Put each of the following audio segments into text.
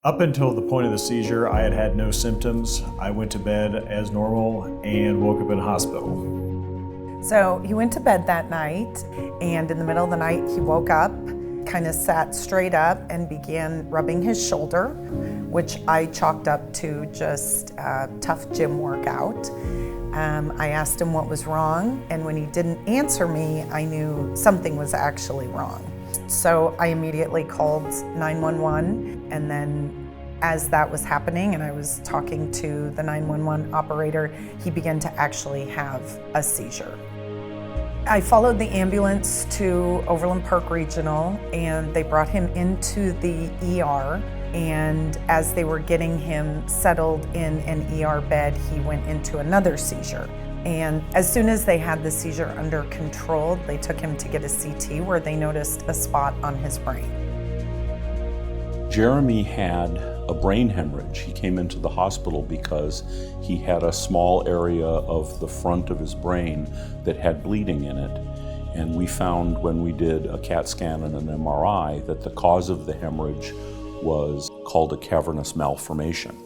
Up until the point of the seizure, I had had no symptoms. I went to bed as normal and woke up in a hospital. So he went to bed that night, and in the middle of the night he woke up, kind of sat straight up and began rubbing his shoulder, which I chalked up to just a tough gym workout. I asked him what was wrong, and when he didn't answer me, I knew something was actually wrong. So I immediately called 911, and then as that was happening and I was talking to the 911 operator, he began to actually have a seizure. I followed the ambulance to Overland Park Regional, and they brought him into the ER, and as they were getting him settled in an ER bed, he went into another seizure. And as soon as they had the seizure under control, they took him to get a CT where they noticed a spot on his brain. Jeremy had a brain hemorrhage. He came into the hospital because he had a small area of the front of his brain that had bleeding in it. And we found when we did a CAT scan and an MRI that the cause of the hemorrhage was called a cavernous malformation.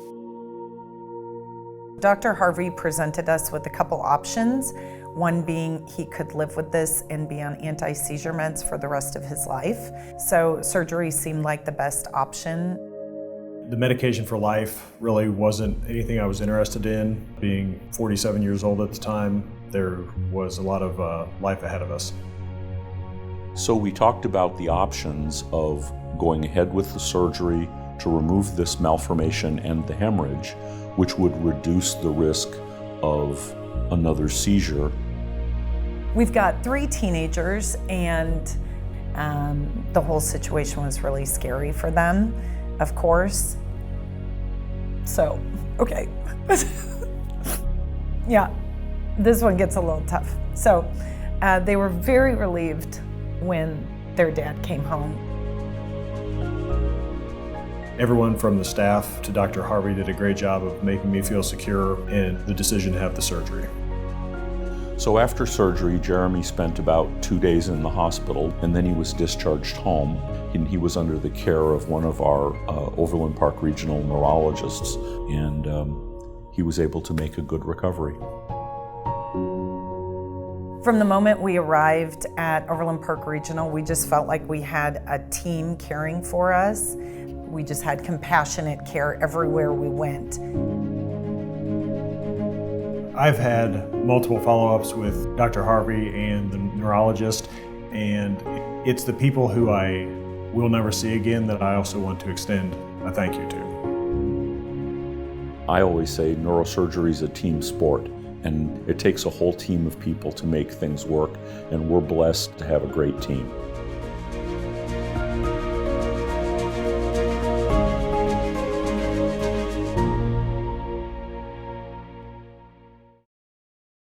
Dr. Harvey presented us with a couple options, one being he could live with this and be on anti-seizure meds for the rest of his life. So surgery seemed like the best option. The medication for life really wasn't anything I was interested in. Being 47 years old at the time, there was a lot of life ahead of us. So we talked about the options of going ahead with the surgery to remove this malformation and the hemorrhage, which would reduce the risk of another seizure. We've got 3 teenagers, and the whole situation was really scary for them, of course. So, okay. Yeah, this one gets a little tough. So, they were very relieved when their dad came home. Everyone from the staff to Dr. Harvey did a great job of making me feel secure in the decision to have the surgery. So after surgery, Jeremy spent about 2 days in the hospital, and then he was discharged home. And he was under the care of one of our Overland Park Regional neurologists, and he was able to make a good recovery. From the moment we arrived at Overland Park Regional, we just felt like we had a team caring for us. We just had compassionate care everywhere we went. I've had multiple follow-ups with Dr. Harvey and the neurologist, and it's the people who I will never see again that I also want to extend a thank you to. I always say neurosurgery is a team sport, and it takes a whole team of people to make things work, and we're blessed to have a great team.